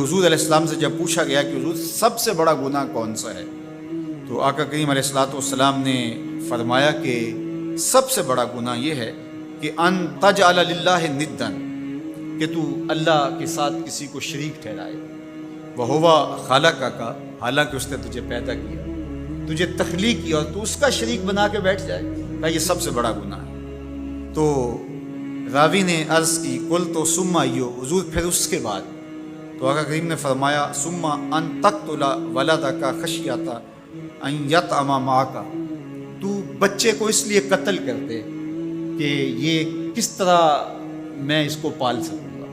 حضور علیہ السلام سے جب پوچھا گیا کہ حضور سب سے بڑا گناہ کون سا ہے، تو آقا کریم علیہ الصلوۃ والسلام نے فرمایا کہ سب سے بڑا گناہ یہ ہے کہ ان تجعل للہ ندا، کہ تو اللہ کے ساتھ کسی کو شریک ٹھہرائے، وہو خلقک، حالانکہ اس نے تجھے پیدا کیا، تجھے تخلیق کیا، اور تو اس کا شریک بنا کے بیٹھ جائے، کہا یہ سب سے بڑا گناہ ہے۔ تو راوی نے عرض کی قلت ثم ایو، حضور پھر اس کے بعد؟ تو آقا کریم نے فرمایا ثم ان تقتل ولدک خشیۃ ان یطعم معک، تو بچے کو اس لیے قتل کر دے کہ یہ کس طرح میں اس کو پال سکوں گا،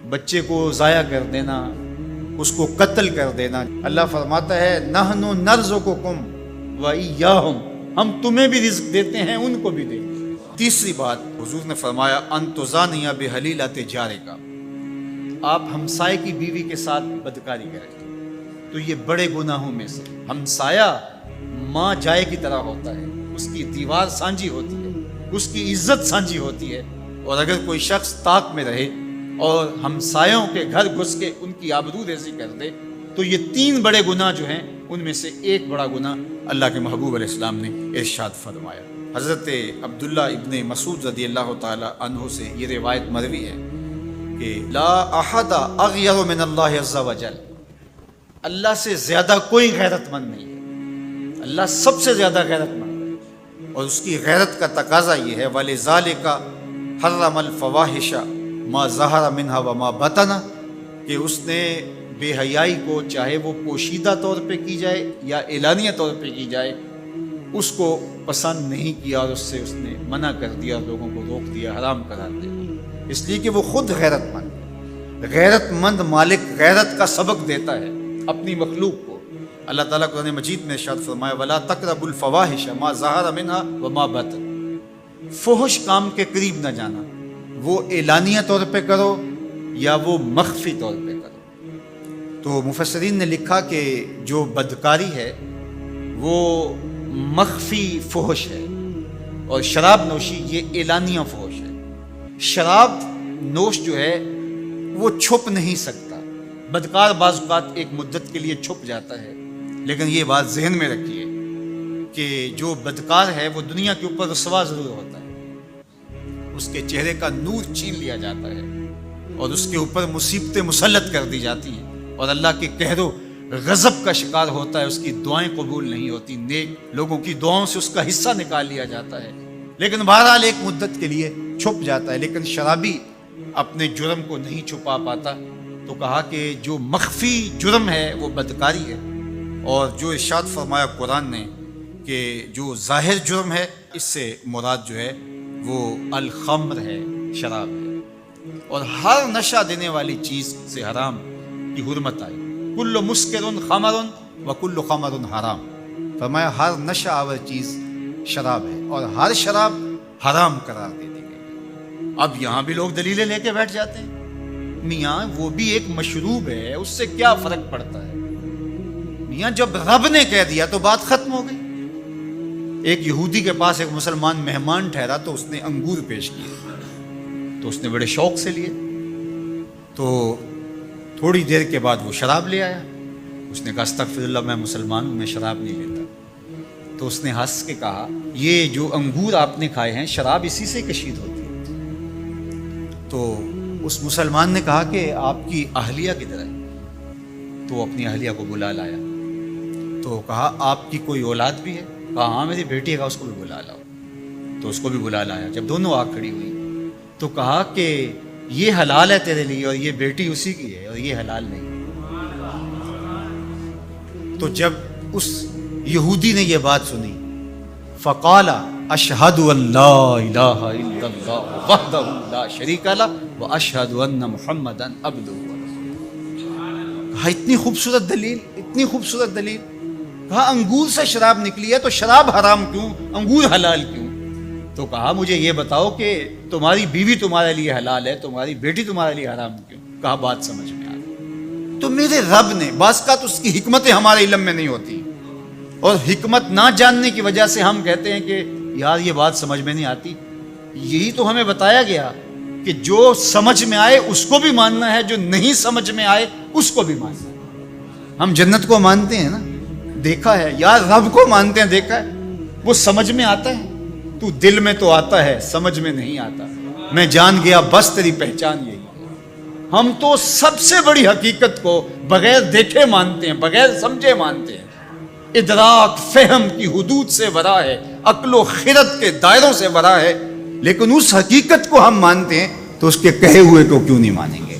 بچے کو ضائع کر دینا، اس کو قتل کر دینا۔ اللہ فرماتا ہے نحن نرزقکم وایاہم، ہم تمہیں بھی رزق دیتے ہیں، ان کو بھی دیتے ہیں۔ تیسری بات حضور نے فرمایا ان تزانی بحلیلۃ جارک، آپ ہمسائے کی بیوی کے ساتھ بدکاری کریں، تو یہ بڑے گناہوں میں سے۔ ہمسایہ ماں جائے کی طرح ہوتا ہے، اس کی دیوار سانجھی ہوتی ہے، اس کی عزت سانجھی ہوتی ہے، اور اگر کوئی شخص طاق میں رہے اور ہمسایوں کے گھر گھس کے ان کی آبرو ریزی کر دے، تو یہ 3 بڑے گناہ جو ہیں ان میں سے ایک بڑا گناہ اللہ کے محبوب علیہ السلام نے ارشاد فرمایا۔ حضرت عبداللہ ابن مسعود رضی اللہ تعالی عنہ سے یہ روایت مروی ہے کہ لا احد اغیر من اللہ عز وجل، اللہ سے زیادہ کوئی غیرت مند نہیں ہے، اللہ سب سے زیادہ غیرت مند ہے، اور اس کی غیرت کا تقاضا یہ ہے وَلِذَالِكَ حَرَّمَ الْفَوَاحِشَ مَا ظَهَرَ مِنْهَا وَمَا بَطَنَ، کہ اس نے بے حیائی کو چاہے وہ پوشیدہ طور پہ کی جائے یا اعلانیہ طور پہ کی جائے اس کو پسند نہیں کیا، اور اس نے منع کر دیا، لوگوں کو روک دیا، حرام قرار دے دیا، اس لیے کہ وہ خود غیرت مند ہے۔ غیرت مند مالک غیرت کا سبق دیتا ہے اپنی مخلوق کو۔ اللہ تعالیٰ قرآن مجید میں ارشاد فرمایا وَلَا تَقْرَبُوا الْفَوَاحِشَ مَا ظَهَرَ مِنْهَا وَمَا بَطَنَ، فحش کام کے قریب نہ جانا، وہ اعلانیہ طور پہ کرو یا وہ مخفی طور پہ کرو۔ تو مفسرین نے لکھا کہ جو بدکاری ہے وہ مخفی فحش ہے، اور شراب نوشی یہ اعلانیہ فحش ہے۔ شراب نوش جو ہے وہ چھپ نہیں سکتا، بدکار بعض اوقات ایک مدت کے لیے چھپ جاتا ہے، لیکن یہ بات ذہن میں رکھیے کہ جو بدکار ہے وہ دنیا کے اوپر رسوا ضرور ہوتا ہے، اس کے چہرے کا نور چھین لیا جاتا ہے، اور اس کے اوپر مصیبتیں مسلط کر دی جاتی ہیں، اور اللہ کے قہر و غضب کا شکار ہوتا ہے، اس کی دعائیں قبول نہیں ہوتی، نیک لوگوں کی دعاؤں سے اس کا حصہ نکال لیا جاتا ہے، لیکن بہرحال ایک مدت کے لیے چھپ جاتا ہے۔ لیکن شرابی اپنے جرم کو نہیں چھپا پاتا، تو کہا کہ جو مخفی جرم ہے وہ بدکاری ہے، اور جو ارشاد فرمایا قرآن نے کہ جو ظاہر جرم ہے اس سے مراد جو ہے وہ الخمر ہے، شراب ہے، اور ہر نشہ دینے والی چیز سے حرام کی حرمت آئی، کل مسکر خمر و کل خمر حرام، فرمایا ہر نشہ آور چیز شراب ہے، اور ہر شراب حرام قرار دے دی گئی۔ اب یہاں بھی لوگ دلیلیں لے کے بیٹھ جاتے ہیں، میاں وہ بھی ایک مشروب ہے، اس سے کیا فرق پڑتا ہے؟ میاں جب رب نے کہہ دیا تو بات ختم ہو گئی۔ ایک یہودی کے پاس ایک مسلمان مہمان ٹھہرا تو اس نے انگور پیش کیے، تو اس نے بڑے شوق سے لیے، تو تھوڑی دیر کے بعد وہ شراب لے آیا۔ اس نے کہا استغفر اللہ، میں مسلمان ہوں، میں شراب نہیں لیتا۔ تو اس نے ہنس کے کہا یہ جو انگور آپ نے کھائے ہیں شراب اسی سے کشید ہوتی ہے۔ تو اس مسلمان نے کہا کہ آپ کی اہلیہ کدھر ہے؟ تو اپنی اہلیہ کو بلا لایا، تو کہا آپ کی کوئی اولاد بھی ہے؟ کہا ہاں میری بیٹی ہے، اس کو بھی بلا لاؤ۔ تو اس کو بھی بلا لایا۔ جب دونوں آ کھڑی ہوئی تو کہا کہ یہ حلال ہے تیرے لیے، اور یہ بیٹی اسی کی ہے، اور یہ حلال نہیں۔ تو جب اس یہودی نے یہ بات سنی فقال اشہد ان لا الہ الا اللہ وحدہ لا شریک لہ واشہد ان محمدا عبدہ ورسولہ۔ کہا اتنی خوبصورت دلیل، اتنی خوبصورت دلیل۔ کہا انگور سے شراب نکلی ہے تو شراب حرام کیوں، انگور حلال کیوں؟ تو کہا مجھے یہ بتاؤ کہ تمہاری بیوی تمہارے لیے حلال ہے، تمہاری بیٹی تمہارے لیے حرام کیوں؟ کہا بات سمجھ میں آ گئی۔ تو میرے رب نے، بعض کا تو اس کی حکمتیں ہمارے علم میں نہیں ہوتی، اور حکمت نہ جاننے کی وجہ سے ہم کہتے ہیں کہ یار یہ بات سمجھ میں نہیں آتی۔ یہی تو ہمیں بتایا گیا کہ جو سمجھ میں آئے اس کو بھی ماننا ہے، جو نہیں سمجھ میں آئے اس کو بھی ماننا ہے۔ ہم جنت کو مانتے ہیں نا، دیکھا ہے، یار رب کو مانتے ہیں، دیکھا ہے، وہ سمجھ میں آتا ہے، تو دل میں تو آتا ہے، سمجھ میں نہیں آتا۔ میں جان گیا بس تیری پہچان یہی۔ ہم تو سب سے بڑی حقیقت کو بغیر دیکھے مانتے ہیں، بغیر سمجھے مانتے ہیں۔ ادراک فہم کی حدود سے ورا ہے، عقل و خرد کے دائروں سے ورا ہے، لیکن اس حقیقت کو ہم مانتے ہیں تو اس کے کہے ہوئے کو کیوں نہیں مانیں گے؟